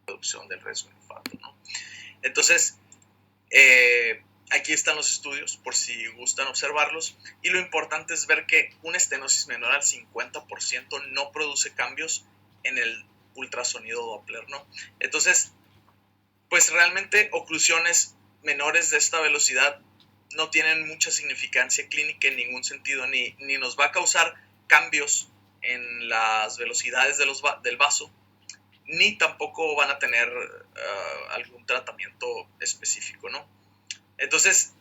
reducción del riesgo de infarto, ¿no? Entonces, aquí están los estudios por si gustan observarlos, y lo importante es ver que una estenosis menor al 50% no produce cambios en el ultrasonido Doppler, ¿no? Entonces, pues realmente oclusiones menores de esta velocidad no tienen mucha significancia clínica en ningún sentido, ni nos va a causar cambios en las velocidades del vaso, ni tampoco van a tener algún tratamiento específico, ¿no? Entonces,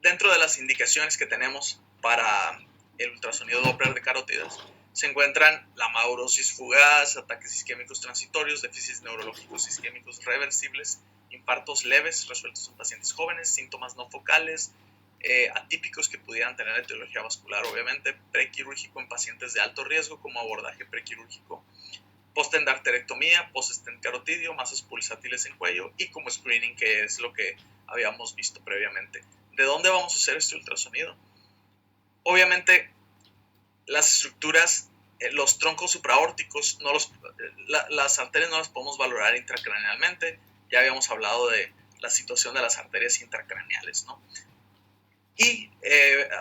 dentro de las indicaciones que tenemos para el ultrasonido Doppler de carótidas, se encuentran la amaurosis fugaz, ataques isquémicos transitorios, déficits neurológicos isquémicos reversibles, infartos leves resueltos en pacientes jóvenes, síntomas no focales, atípicos que pudieran tener etiología vascular, obviamente, prequirúrgico en pacientes de alto riesgo como abordaje prequirúrgico, postendarterectomía, post-stent carotidio, masas pulsátiles en cuello y como screening, que es lo que habíamos visto previamente. ¿De dónde vamos a hacer este ultrasonido? Obviamente, las estructuras, los troncos supraórticos, las arterias no las podemos valorar intracranealmente. Ya habíamos hablado de la situación de las arterias intracraneales, ¿no? Y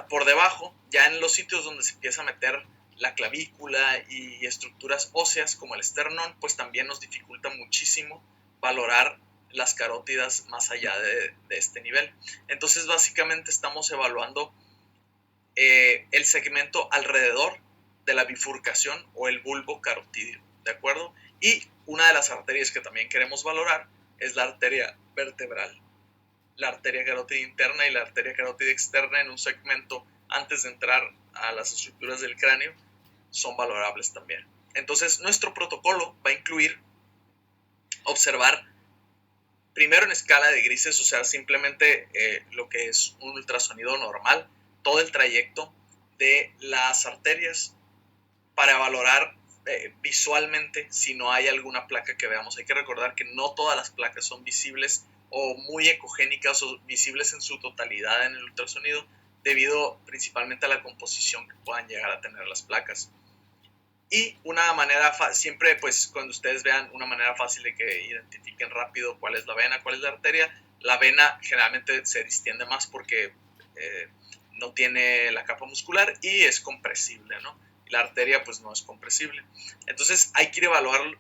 por debajo, ya en los sitios donde se empieza a meter la clavícula y estructuras óseas como el esternón, pues también nos dificulta muchísimo valorar las carótidas más allá de este nivel. Entonces, básicamente estamos evaluando el segmento alrededor de la bifurcación o el bulbo carotídeo, ¿de acuerdo? Y una de las arterias que también queremos valorar es la arteria vertebral, la arteria carótida interna y la arteria carótida externa en un segmento antes de entrar a las estructuras del cráneo son valorables también. Entonces, nuestro protocolo va a incluir observar primero en escala de grises, o sea, simplemente lo que es un ultrasonido normal, todo el trayecto de las arterias para valorar visualmente si no hay alguna placa que veamos. Hay que recordar que no todas las placas son visibles o muy ecogénicas o visibles en su totalidad en el ultrasonido, debido principalmente a la composición que puedan llegar a tener las placas. Y una manera siempre, pues cuando ustedes vean una manera fácil de que identifiquen rápido cuál es la vena, cuál es la arteria, la vena generalmente se distiende más porque no tiene la capa muscular y es compresible, ¿no? La arteria pues no es compresible. Entonces hay que ir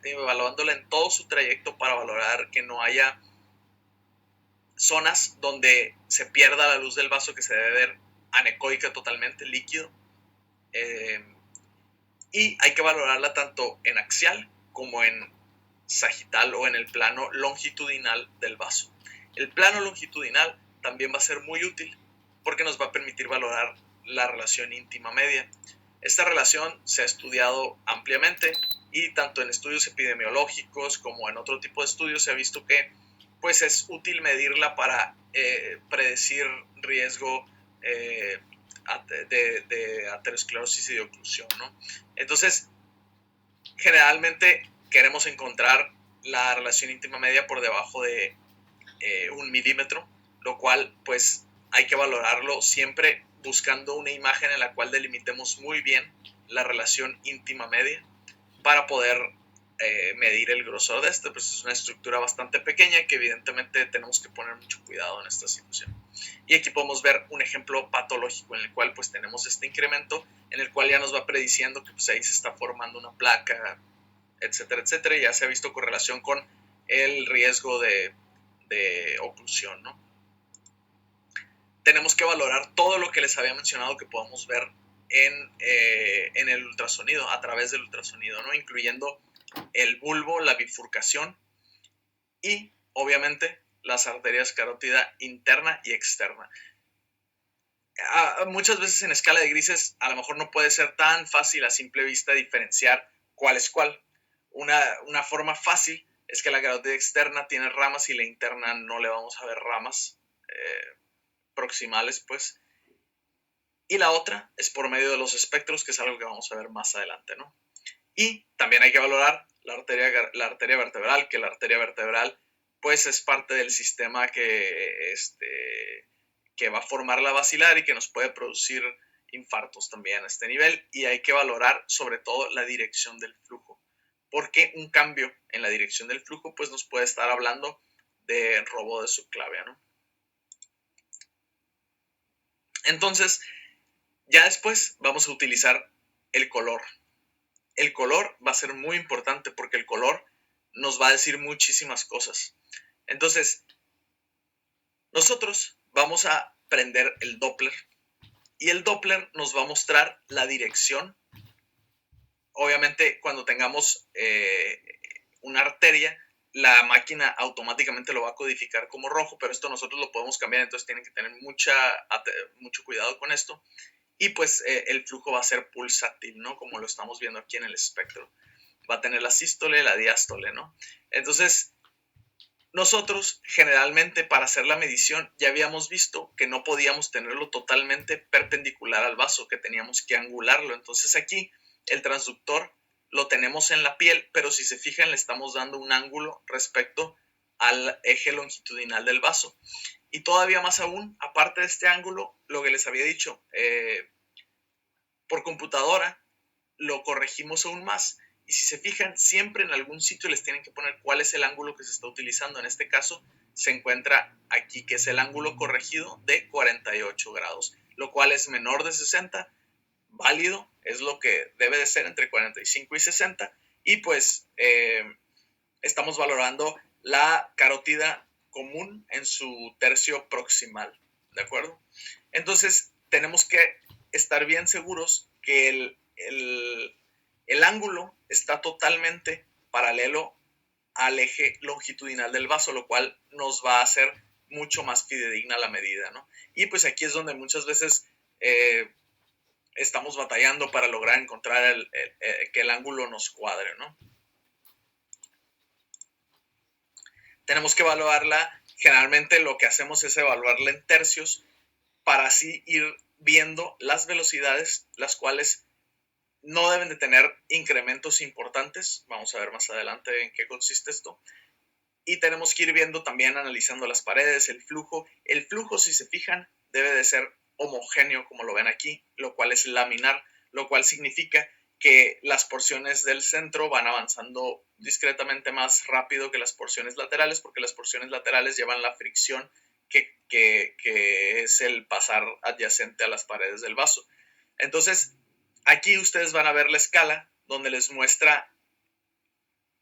evaluándola en todo su trayecto para valorar que no haya zonas donde se pierda la luz del vaso, que se debe ver anecoica totalmente, líquido. Y hay que valorarla tanto en axial como en sagital o en el plano longitudinal del vaso. El plano longitudinal también va a ser muy útil porque nos va a permitir valorar la relación íntima media. Esta relación se ha estudiado ampliamente y tanto en estudios epidemiológicos como en otro tipo de estudios se ha visto que pues es útil medirla para predecir riesgo de aterosclerosis y de oclusión, ¿no? Entonces, generalmente queremos encontrar la relación íntima media por debajo de 1 milímetro, lo cual pues hay que valorarlo siempre buscando una imagen en la cual delimitemos muy bien la relación íntima media para poder medir el grosor de este. Pues es una estructura bastante pequeña que evidentemente tenemos que poner mucho cuidado en esta situación. Y aquí podemos ver un ejemplo patológico en el cual pues tenemos este incremento en el cual ya nos va prediciendo que pues ahí se está formando una placa, etcétera, etcétera, y ya se ha visto correlación con el riesgo de oclusión, ¿no? Tenemos que valorar todo lo que les había mencionado que podamos ver en el ultrasonido, a través del ultrasonido, ¿no? Incluyendo el bulbo, la bifurcación y, obviamente, las arterias carótida interna y externa. Muchas veces en escala de grises a lo mejor no puede ser tan fácil a simple vista diferenciar cuál es cuál. Una forma fácil es que la carótida externa tiene ramas y la interna no le vamos a ver ramas proximales, pues. Y la otra es por medio de los espectros, que es algo que vamos a ver más adelante, ¿no? Y también hay que valorar la arteria vertebral, que la arteria vertebral pues es parte del sistema que va a formar la basilar y que nos puede producir infartos también a este nivel. Y hay que valorar sobre todo la dirección del flujo, porque un cambio en la dirección del flujo pues nos puede estar hablando de robo de subclavia, ¿no? Entonces, ya después vamos a utilizar el color. El color va a ser muy importante porque el color nos va a decir muchísimas cosas. Entonces, nosotros vamos a prender el Doppler y el Doppler nos va a mostrar la dirección. Obviamente, cuando tengamos una arteria, la máquina automáticamente lo va a codificar como rojo, pero esto nosotros lo podemos cambiar, entonces tienen que tener mucho cuidado con esto. Y pues el flujo va a ser pulsátil, ¿no? Como lo estamos viendo aquí en el espectro. Va a tener la sístole, la diástole, ¿no? Entonces, nosotros generalmente para hacer la medición ya habíamos visto que no podíamos tenerlo totalmente perpendicular al vaso, que teníamos que angularlo. Entonces aquí el transductor lo tenemos en la piel, pero si se fijan le estamos dando un ángulo respecto al eje longitudinal del vaso. Y todavía más aún, aparte de este ángulo, lo que les había dicho, por computadora lo corregimos aún más. Y si se fijan, siempre en algún sitio les tienen que poner cuál es el ángulo que se está utilizando. En este caso se encuentra aquí, que es el ángulo corregido de 48 grados, lo cual es menor de 60, válido, es lo que debe de ser entre 45 y 60. Y pues estamos valorando la carótida común en su tercio proximal, ¿de acuerdo? Entonces tenemos que estar bien seguros que el ángulo está totalmente paralelo al eje longitudinal del vaso, lo cual nos va a hacer mucho más fidedigna la medida, ¿no? Y pues aquí es donde muchas veces estamos batallando para lograr encontrar que el ángulo nos cuadre, ¿no? Tenemos que evaluarla, generalmente lo que hacemos es evaluarla en tercios para así ir viendo las velocidades, las cuales no deben de tener incrementos importantes. Vamos a ver más adelante en qué consiste esto. Y tenemos que ir viendo también, analizando las paredes, el flujo. El flujo, si se fijan, debe de ser homogéneo, como lo ven aquí, lo cual es laminar, lo cual significa que las porciones del centro van avanzando discretamente más rápido que las porciones laterales, porque las porciones laterales llevan la fricción que es el pasar adyacente a las paredes del vaso. Entonces, aquí ustedes van a ver la escala donde les muestra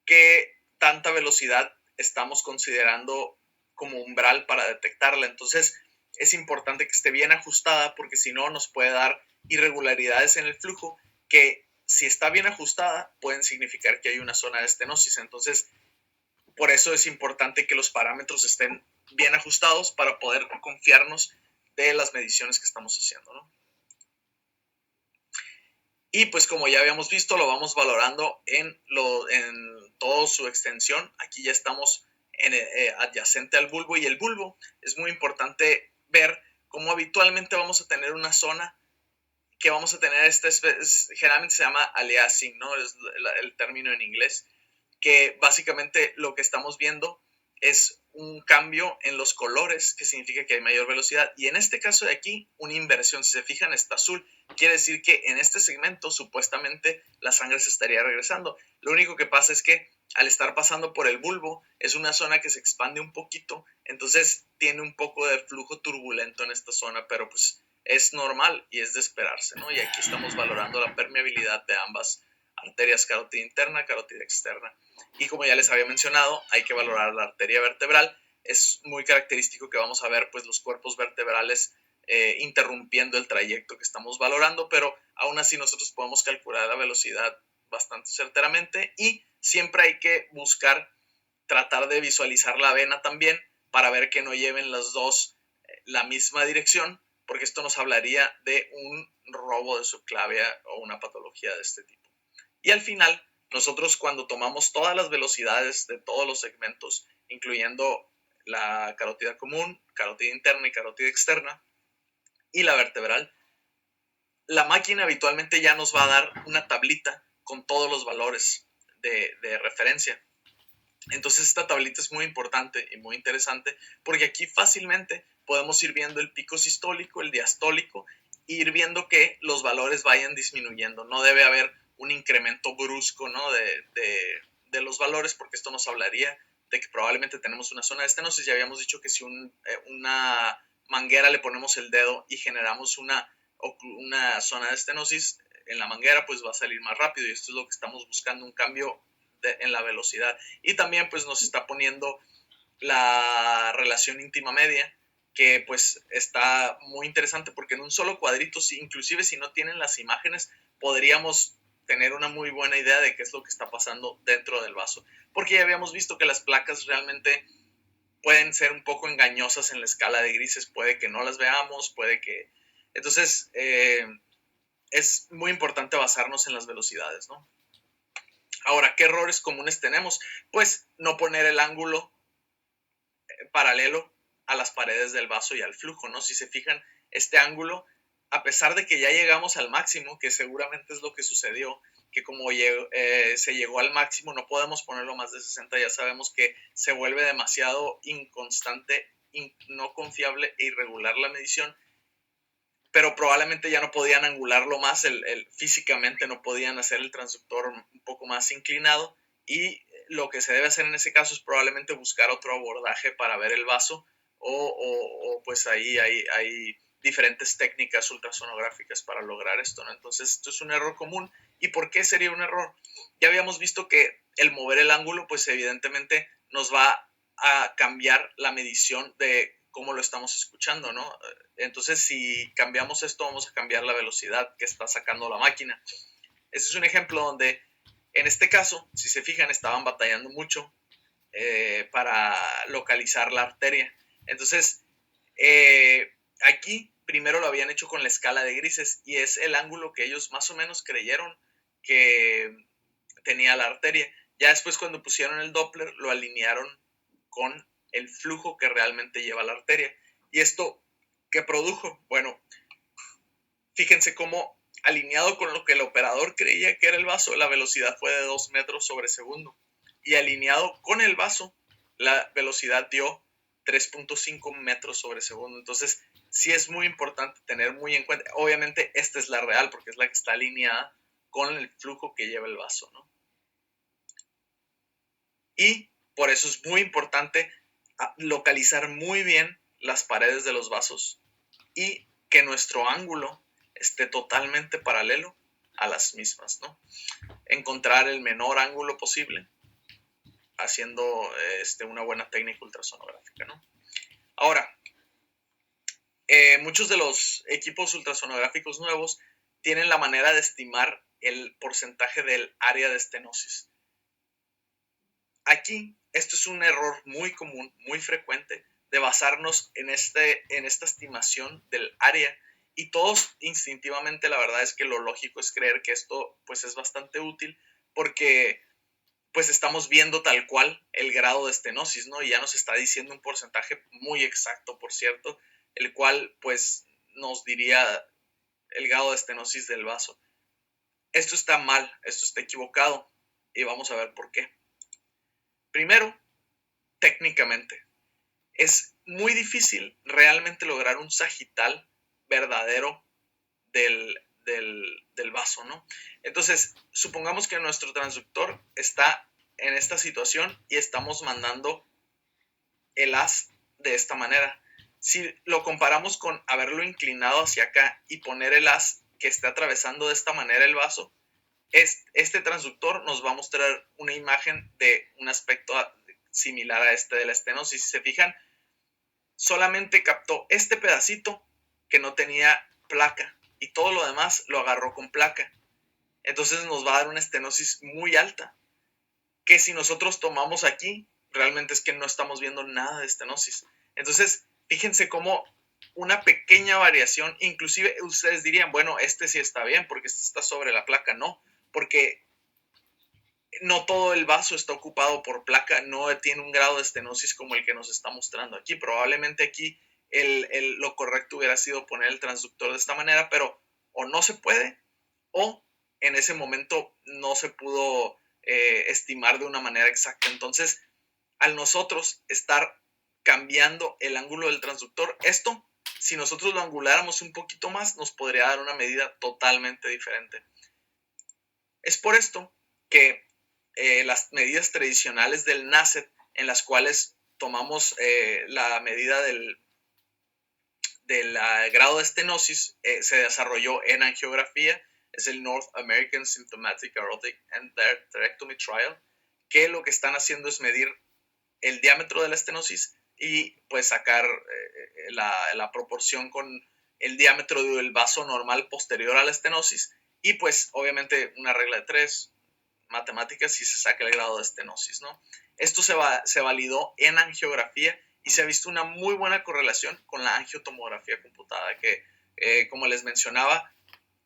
qué tanta velocidad estamos considerando como umbral para detectarla. Entonces, es importante que esté bien ajustada porque si no nos puede dar irregularidades en el flujo que si está bien ajustada pueden significar que hay una zona de estenosis. Entonces, por eso es importante que los parámetros estén bien ajustados para poder confiarnos de las mediciones que estamos haciendo, ¿no? Y pues como ya habíamos visto, lo vamos valorando en toda su extensión. Aquí ya estamos adyacente al bulbo, y el bulbo es muy importante ver cómo habitualmente vamos a tener una zona que vamos a tener, generalmente se llama aliasing, ¿no? Es el término en inglés, que básicamente lo que estamos viendo es un cambio en los colores, que significa que hay mayor velocidad. Y en este caso de aquí, una inversión. Si se fijan, está azul. Quiere decir que en este segmento, supuestamente, la sangre se estaría regresando. Lo único que pasa es que al estar pasando por el bulbo, es una zona que se expande un poquito. Entonces, tiene un poco de flujo turbulento en esta zona, pero pues es normal y es de esperarse, ¿no? Y aquí estamos valorando la permeabilidad de ambas arterias, carótida interna, carótida externa. Y como ya les había mencionado, hay que valorar la arteria vertebral. Es muy característico que vamos a ver pues los cuerpos vertebrales interrumpiendo el trayecto que estamos valorando, pero aún así nosotros podemos calcular la velocidad bastante certeramente, y siempre hay que buscar tratar de visualizar la vena también para ver que no lleven las dos la misma dirección, porque esto nos hablaría de un robo de subclavia o una patología de este tipo. Y al final, nosotros cuando tomamos todas las velocidades de todos los segmentos, incluyendo la carótida común, carótida interna y carótida externa, y la vertebral, la máquina habitualmente ya nos va a dar una tablita con todos los valores de referencia. Entonces esta tablita es muy importante y muy interesante porque aquí fácilmente podemos ir viendo el pico sistólico, el diastólico, e ir viendo que los valores vayan disminuyendo. No debe haber un incremento brusco, ¿no? de los valores, porque esto nos hablaría de que probablemente tenemos una zona de estenosis. Ya habíamos dicho que si una manguera le ponemos el dedo y generamos una zona de estenosis en la manguera, pues va a salir más rápido, y esto es lo que estamos buscando, un cambio en la velocidad. Y también pues nos está poniendo la relación íntima media, que pues está muy interesante, porque en un solo cuadrito, inclusive si no tienen las imágenes, podríamos tener una muy buena idea de qué es lo que está pasando dentro del vaso, porque ya habíamos visto que las placas realmente pueden ser un poco engañosas en la escala de grises, puede que no las veamos, puede que... Entonces, es muy importante basarnos en las velocidades, ¿no? Ahora, ¿qué errores comunes tenemos? Pues no poner el ángulo paralelo a las paredes del vaso y al flujo, ¿no? Si se fijan, este ángulo, a pesar de que ya llegamos al máximo, que seguramente es lo que sucedió, que como se llegó al máximo, no podemos ponerlo más de 60, ya sabemos que se vuelve demasiado inconstante, no confiable e irregular la medición, pero probablemente ya no podían angularlo más, físicamente no podían hacer el transductor un poco más inclinado, y lo que se debe hacer en ese caso es probablemente buscar otro abordaje para ver el vaso, o pues ahí hay diferentes técnicas ultrasonográficas para lograr esto, ¿no? Entonces esto es un error común. ¿Y por qué sería un error? Ya habíamos visto que el mover el ángulo pues evidentemente nos va a cambiar la medición de cómo lo estamos escuchando, ¿no? Entonces, si cambiamos esto, vamos a cambiar la velocidad que está sacando la máquina. Ese es un ejemplo donde, en este caso, si se fijan, estaban batallando mucho para localizar la arteria. Entonces, aquí primero lo habían hecho con la escala de grises, y es el ángulo que ellos más o menos creyeron que tenía la arteria. Ya después, cuando pusieron el Doppler, lo alinearon con el flujo que realmente lleva la arteria. ¿Y esto qué produjo? Bueno, fíjense cómo, alineado con lo que el operador creía que era el vaso, la velocidad fue de 2 metros sobre segundo. Y alineado con el vaso, la velocidad dio 3.5 metros sobre segundo. Entonces, sí es muy importante tener muy en cuenta. Obviamente, esta es la real, porque es la que está alineada con el flujo que lleva el vaso, ¿no? Y por eso es muy importante localizar muy bien las paredes de los vasos y que nuestro ángulo esté totalmente paralelo a las mismas, ¿no? Encontrar el menor ángulo posible haciendo una buena técnica ultrasonográfica, ¿no? Ahora, muchos de los equipos ultrasonográficos nuevos tienen la manera de estimar el porcentaje del área de estenosis. Aquí, esto es un error muy común, muy frecuente, de basarnos en esta estimación del área, y todos instintivamente, la verdad es que lo lógico es creer que esto pues es bastante útil, porque pues estamos viendo tal cual el grado de estenosis, ¿no? Y ya nos está diciendo un porcentaje muy exacto, por cierto, el cual pues nos diría el grado de estenosis del vaso. Esto está mal, esto está equivocado, y vamos a ver por qué. Primero, técnicamente, es muy difícil realmente lograr un sagital verdadero del vaso, ¿no? Entonces, supongamos que nuestro transductor está en esta situación y estamos mandando el haz de esta manera. Si lo comparamos con haberlo inclinado hacia acá y poner el haz que esté atravesando de esta manera el vaso, este transductor nos va a mostrar una imagen de un aspecto similar a este de la estenosis. Si se fijan, solamente captó este pedacito que no tenía placa, y todo lo demás lo agarró con placa. Entonces nos va a dar una estenosis muy alta, que si nosotros tomamos aquí, realmente es que no estamos viendo nada de estenosis. Entonces, fíjense cómo una pequeña variación, inclusive ustedes dirían, bueno, este sí está bien porque este está sobre la placa. No, porque no todo el vaso está ocupado por placa, no tiene un grado de estenosis como el que nos está mostrando aquí. Probablemente aquí lo correcto hubiera sido poner el transductor de esta manera, pero o no se puede, o en ese momento no se pudo estimar de una manera exacta. Entonces, al nosotros estar cambiando el ángulo del transductor, esto, si nosotros lo anguláramos un poquito más, nos podría dar una medida totalmente diferente. Es por esto que las medidas tradicionales del NACET, en las cuales tomamos la medida del grado de estenosis, se desarrolló en angiografía, es el North American Symptomatic Aortic Endarterectomy Trial, que lo que están haciendo es medir el diámetro de la estenosis y pues sacar la proporción con el diámetro del vaso normal posterior a la estenosis y pues obviamente una regla de 3 matemáticas si se saca el grado de estenosis, ¿no? Esto se validó en angiografía y se ha visto una muy buena correlación con la angiotomografía computada, que como les mencionaba,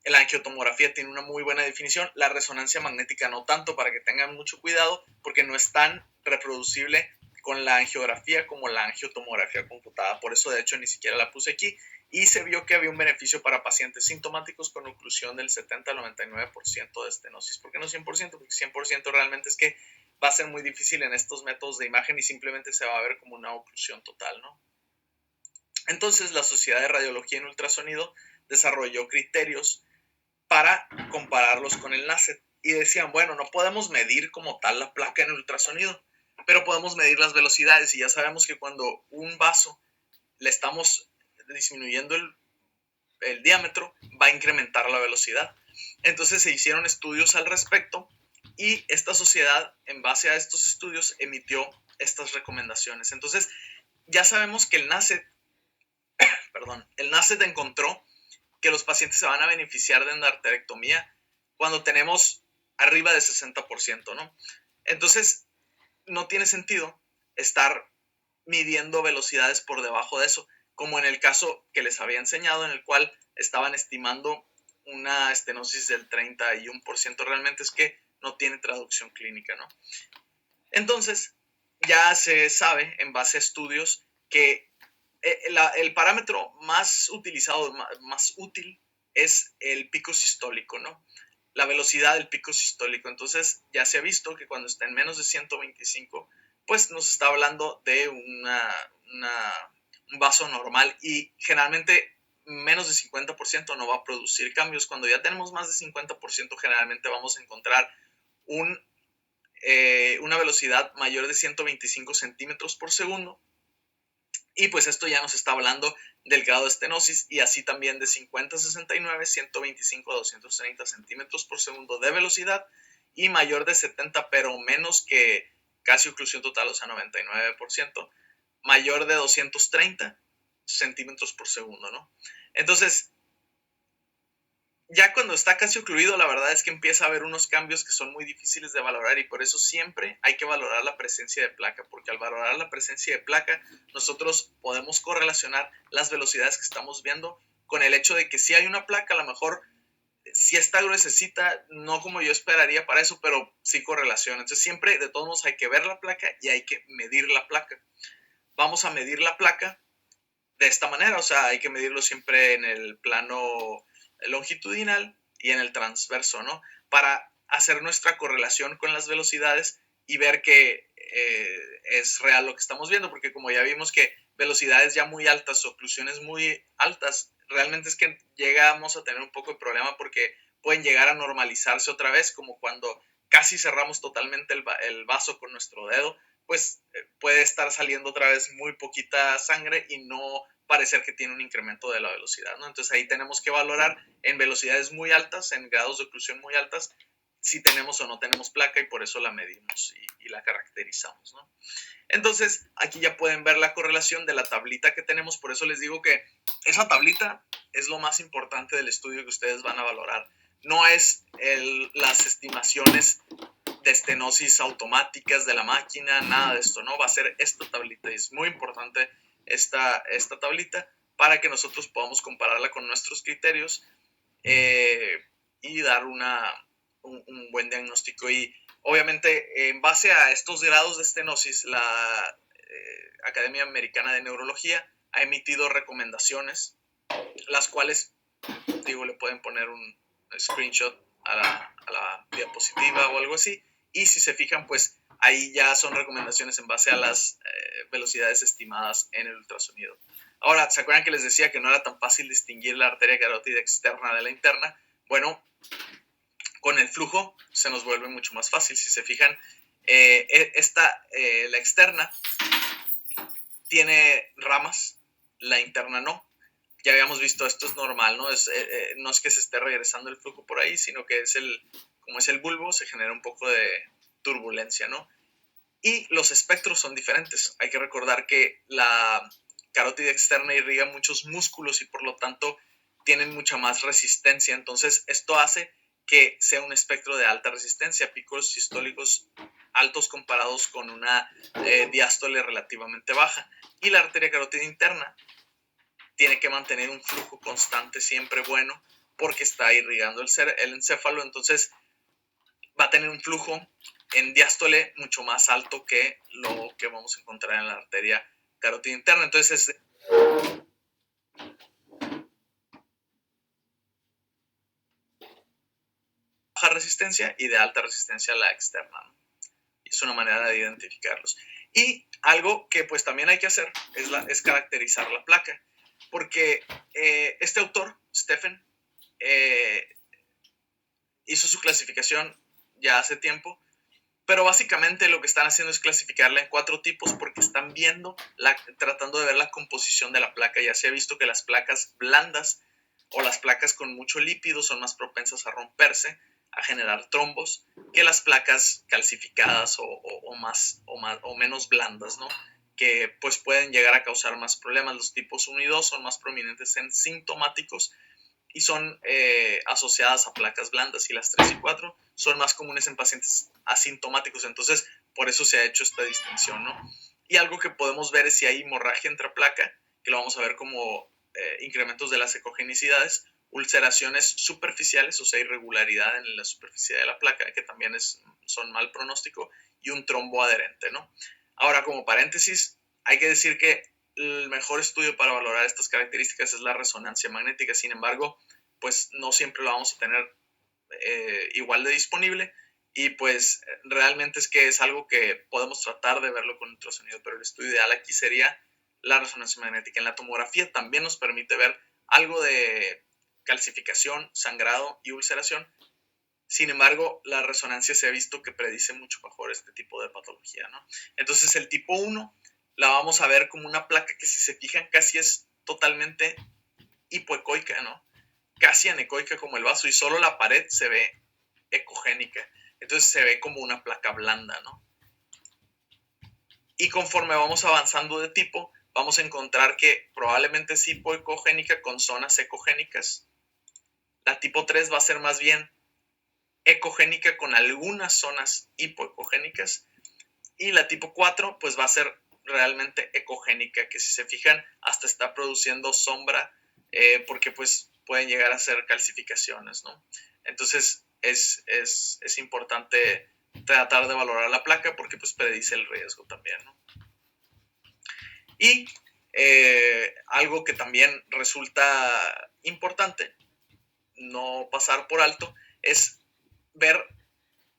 la angiotomografía tiene una muy buena definición, la resonancia magnética no tanto, para que tengan mucho cuidado, porque no es tan reproducible con la angiografía como la angiotomografía computada. Por eso, de hecho, ni siquiera la puse aquí. Y se vio que había un beneficio para pacientes sintomáticos con oclusión del 70 al 99% de estenosis. ¿Por qué no 100%? Porque 100% realmente es que va a ser muy difícil en estos métodos de imagen y simplemente se va a ver como una oclusión total, ¿no? Entonces, la Sociedad de Radiología en Ultrasonido desarrolló criterios para compararlos con el NACET. Y decían, bueno, no podemos medir como tal la placa en ultrasonido, pero podemos medir las velocidades. Y ya sabemos que cuando un vaso le estamos disminuyendo el diámetro, va a incrementar la velocidad. Entonces se hicieron estudios al respecto y esta sociedad, en base a estos estudios, emitió estas recomendaciones. Entonces ya sabemos que el NACET encontró que los pacientes se van a beneficiar de endarterectomía cuando tenemos arriba de 60%, ¿no? Entonces, no tiene sentido estar midiendo velocidades por debajo de eso, como en el caso que les había enseñado, en el cual estaban estimando una estenosis del 31%. Realmente es que no tiene traducción clínica, ¿no? Entonces, ya se sabe, en base a estudios, que el parámetro más utilizado, más útil, es el pico sistólico, ¿no? La velocidad del pico sistólico. Entonces, ya se ha visto que cuando está en menos de 125, pues nos está hablando de un vaso normal y generalmente menos de 50% no va a producir cambios. Cuando ya tenemos más de 50%, generalmente vamos a encontrar una velocidad mayor de 125 centímetros por segundo. Y pues esto ya nos está hablando del grado de estenosis y así también de 50 a 69, 125 a 230 centímetros por segundo de velocidad y mayor de 70, pero menos que casi oclusión total, o sea, 99%, mayor de 230 centímetros por segundo, ¿no? Entonces, ya cuando está casi ocluido, la verdad es que empieza a haber unos cambios que son muy difíciles de valorar y por eso siempre hay que valorar la presencia de placa, porque al valorar la presencia de placa, nosotros podemos correlacionar las velocidades que estamos viendo con el hecho de que si hay una placa, a lo mejor si está gruesecita, no como yo esperaría para eso, pero sí correlaciona. Entonces siempre, de todos modos, hay que ver la placa y hay que medir la placa. Vamos a medir la placa de esta manera, o sea, hay que medirlo siempre en el plano longitudinal y en el transverso, ¿no? Para hacer nuestra correlación con las velocidades y ver que es real lo que estamos viendo, porque como ya vimos que velocidades ya muy altas, oclusiones muy altas, realmente es que llegamos a tener un poco de problema porque pueden llegar a normalizarse otra vez, como cuando casi cerramos totalmente el vaso con nuestro dedo, pues puede estar saliendo otra vez muy poquita sangre y no parecer que tiene un incremento de la velocidad, ¿no? Entonces ahí tenemos que valorar en velocidades muy altas, en grados de oclusión muy altas, si tenemos o no tenemos placa y por eso la medimos y la caracterizamos, ¿no? Entonces aquí ya pueden ver la correlación de la tablita que tenemos, por eso les digo que esa tablita es lo más importante del estudio que ustedes van a valorar. No es las estimaciones de estenosis automáticas de la máquina, nada de esto, ¿no? Va a ser esta tablita y es muy importante esta tablita para que nosotros podamos compararla con nuestros criterios y dar un buen diagnóstico. Y obviamente en base a estos grados de estenosis, la Academia Americana de Neurología ha emitido recomendaciones, las cuales, digo, le pueden poner un screenshot a la diapositiva o algo así. Y si se fijan, pues ahí ya son recomendaciones en base a las velocidades estimadas en el ultrasonido. Ahora, ¿se acuerdan que les decía que no era tan fácil distinguir la arteria carótida externa de la interna? Bueno, Con el flujo se nos vuelve mucho más fácil. Si se fijan, la externa tiene ramas, la interna no. Ya habíamos visto, esto es normal, ¿no? No es que se esté regresando el flujo por ahí, sino que como es el bulbo, se genera un poco de turbulencia, ¿no? Y los espectros son diferentes. Hay que recordar que la carótida externa irriga muchos músculos y por lo tanto tienen mucha más resistencia. Entonces esto hace que sea un espectro de alta resistencia, picos sistólicos altos comparados con una diástole relativamente baja. Y la arteria carótida interna tiene que mantener un flujo constante siempre bueno porque está irrigando el encéfalo, entonces va a tener un flujo en diástole mucho más alto que lo que vamos a encontrar en la arteria carótida interna. Entonces es baja resistencia y de alta resistencia a la externa, ¿no? Es una manera de identificarlos. Y algo que pues también hay que hacer es caracterizar la placa, porque este autor, Stephen, hizo su clasificación ya hace tiempo, pero básicamente lo que están haciendo es clasificarla en 4 tipos porque están tratando de ver la composición de la placa. Ya se ha visto que las placas blandas o las placas con mucho lípido son más propensas a romperse, a generar trombos, que las placas calcificadas o menos blandas, ¿no? Que pues pueden llegar a causar más problemas. Los tipos 1 y 2 son más prominentes en sintomáticos y son asociadas a placas blandas, y las 3 y 4 son más comunes en pacientes asintomáticos. Entonces, por eso se ha hecho esta distinción, ¿no? Y algo que podemos ver es si hay hemorragia intraplaca, que lo vamos a ver como incrementos de las ecogenicidades, ulceraciones superficiales, o sea, irregularidad en la superficie de la placa, que también son mal pronóstico, y un trombo adherente, ¿no? Ahora, como paréntesis, hay que decir que el mejor estudio para valorar estas características es la resonancia magnética. Sin embargo, pues no siempre lo vamos a tener igual de disponible, y pues realmente es algo que podemos tratar de verlo con ultrasonido, pero el estudio ideal aquí sería la resonancia magnética. En la tomografía también nos permite ver algo de calcificación, sangrado y ulceración. Sin embargo, la resonancia se ha visto que predice mucho mejor este tipo de patología, ¿no? Entonces, el tipo 1 la vamos a ver como una placa que, si se fijan, casi es totalmente hipoecoica, ¿no? Casi anecoica como el vaso, y solo la pared se ve ecogénica. Entonces se ve como una placa blanda, ¿no? Y conforme vamos avanzando de tipo, vamos a encontrar que probablemente es hipoecogénica con zonas ecogénicas. La tipo 3 va a ser más bien ecogénica con algunas zonas hipoecogénicas. Y la tipo 4 pues va a ser realmente ecogénica, que si se fijan hasta está produciendo sombra, porque pues pueden llegar a ser calcificaciones, ¿no? Entonces es importante tratar de valorar la placa porque pues predice el riesgo también, ¿no? Y algo que también resulta importante no pasar por alto es ver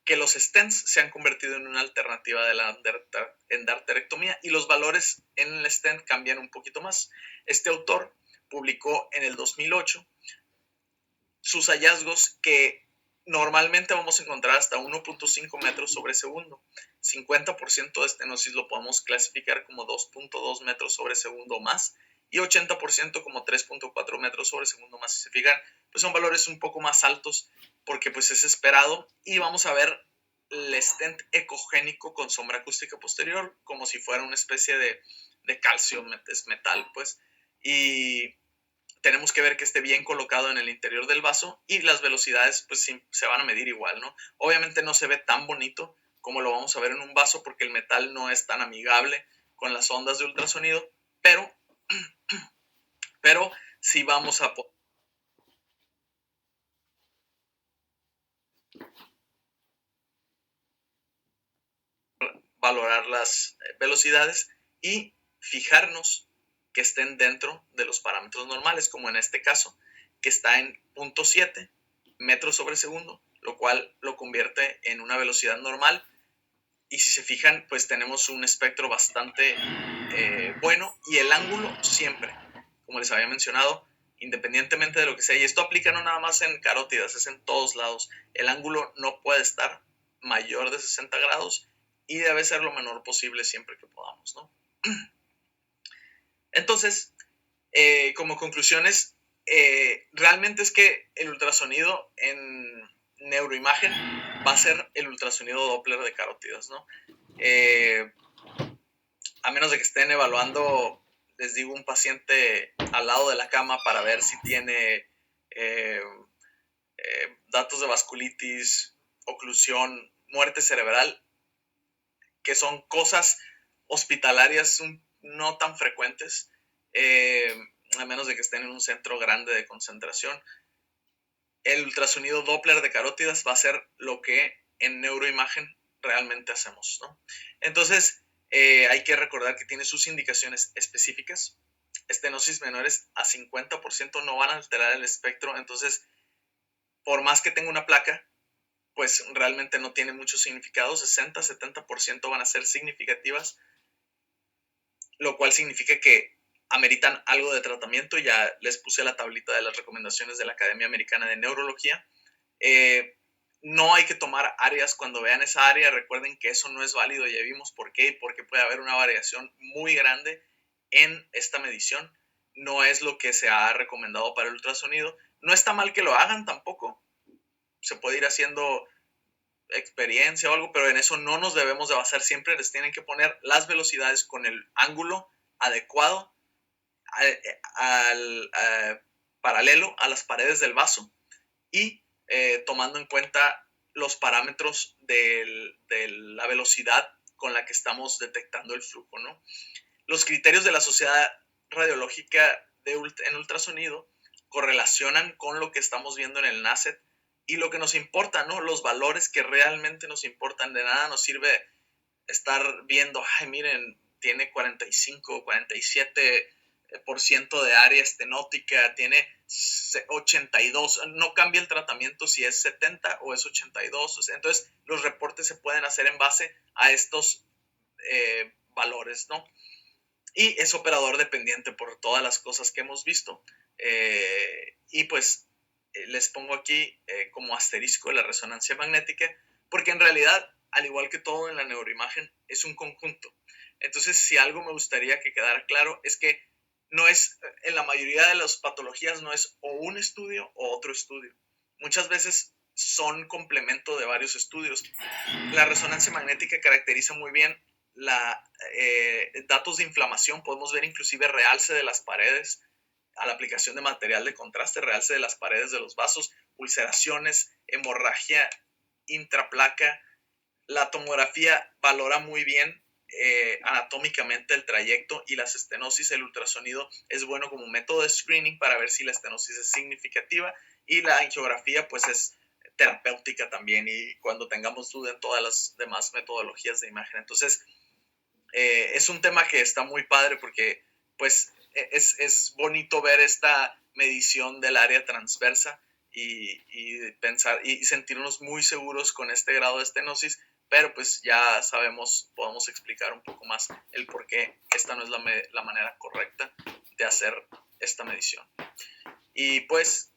que los stents se han convertido en una alternativa de la endarterectomía, y los valores en el stent cambian un poquito más. Este autor publicó en el 2008 sus hallazgos, que normalmente vamos a encontrar hasta 1.5 metros sobre segundo. 50% de estenosis lo podemos clasificar como 2.2 metros sobre segundo o más, y 80% como 3.4 metros sobre segundo más. Si se fijan, pues son valores un poco más altos porque pues es esperado, y vamos a ver el stent ecogénico con sombra acústica posterior como si fuera una especie de calcio, es metal, pues, y tenemos que ver que esté bien colocado en el interior del vaso, y las velocidades pues sí, se van a medir igual, ¿no? Obviamente no se ve tan bonito como lo vamos a ver en un vaso porque el metal no es tan amigable con las ondas de ultrasonido, pero sí vamos a poder valorar las velocidades y fijarnos que estén dentro de los parámetros normales, como en este caso, que está en 0.7 metros sobre segundo, lo cual lo convierte en una velocidad normal. Y si se fijan, pues tenemos un espectro bastante bueno, y el ángulo siempre, como les había mencionado, independientemente de lo que sea. Y esto aplica no nada más en carótidas, es en todos lados. El ángulo no puede estar mayor de 60 grados y debe ser lo menor posible siempre que podamos, ¿no? Entonces, como conclusiones, realmente es que el ultrasonido en neuroimagen va a ser el ultrasonido Doppler de carótidas, ¿no? A menos de que estén evaluando, les digo, un paciente al lado de la cama para ver si tiene datos de vasculitis, oclusión, muerte cerebral, que son cosas hospitalarias no tan frecuentes, a menos de que estén en un centro grande de concentración. El ultrasonido Doppler de carótidas va a ser lo que en neuroimagen realmente hacemos, ¿no? Entonces, hay que recordar que tiene sus indicaciones específicas. Estenosis menores a 50% no van a alterar el espectro, entonces, por más que tenga una placa, pues realmente no tiene mucho significado. 60-70% van a ser significativas, lo cual significa que ameritan algo de tratamiento. Ya les puse la tablita de las recomendaciones de la Academia Americana de Neurología. No hay que tomar áreas cuando vean esa área. Recuerden que eso no es válido. Ya vimos por qué, porque puede haber una variación muy grande en esta medición. No es lo que se ha recomendado para el ultrasonido. No está mal que lo hagan tampoco. Se puede ir haciendo experiencia o algo, pero en eso no nos debemos de basar. Siempre les tienen que poner las velocidades con el ángulo adecuado paralelo a las paredes del vaso y tomando en cuenta los parámetros de la velocidad con la que estamos detectando el flujo, ¿no? Los criterios de la Sociedad Radiológica en ultrasonido correlacionan con lo que estamos viendo en el NACET y lo que nos importa, ¿no? Los valores que realmente nos importan. De nada nos sirve estar viendo, ay, miren, tiene 45, 47% de área estenótica, tiene 82, no cambia el tratamiento si es 70 o es 82. O sea, entonces, los reportes se pueden hacer en base a estos valores, ¿no? Y es operador dependiente por todas las cosas que hemos visto. Y pues les pongo aquí como asterisco la resonancia magnética, porque en realidad, al igual que todo en la neuroimagen, es un conjunto. Entonces, si algo me gustaría que quedara claro es que no es, en la mayoría de las patologías no es o un estudio o otro estudio. Muchas veces son complemento de varios estudios. La resonancia magnética caracteriza muy bien datos de inflamación. Podemos ver inclusive realce de las paredes a la aplicación de material de contraste, realce de las paredes de los vasos, ulceraciones, hemorragia intraplaca. La tomografía valora muy bien anatómicamente el trayecto y las estenosis. El ultrasonido es bueno como método de screening para ver si la estenosis es significativa, y la angiografía pues es terapéutica también, y cuando tengamos duda en todas las demás metodologías de imagen. Entonces, es un tema que está muy padre porque pues es bonito ver esta medición del área transversa y pensar y sentirnos muy seguros con este grado de estenosis, pero pues ya sabemos, podemos explicar un poco más el por qué esta no es la manera correcta de hacer esta medición. Y pues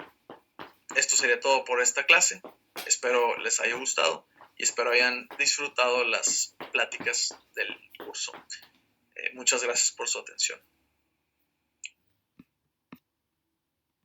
esto sería todo por esta clase. Espero les haya gustado y espero hayan disfrutado las pláticas del curso. Muchas gracias por su atención.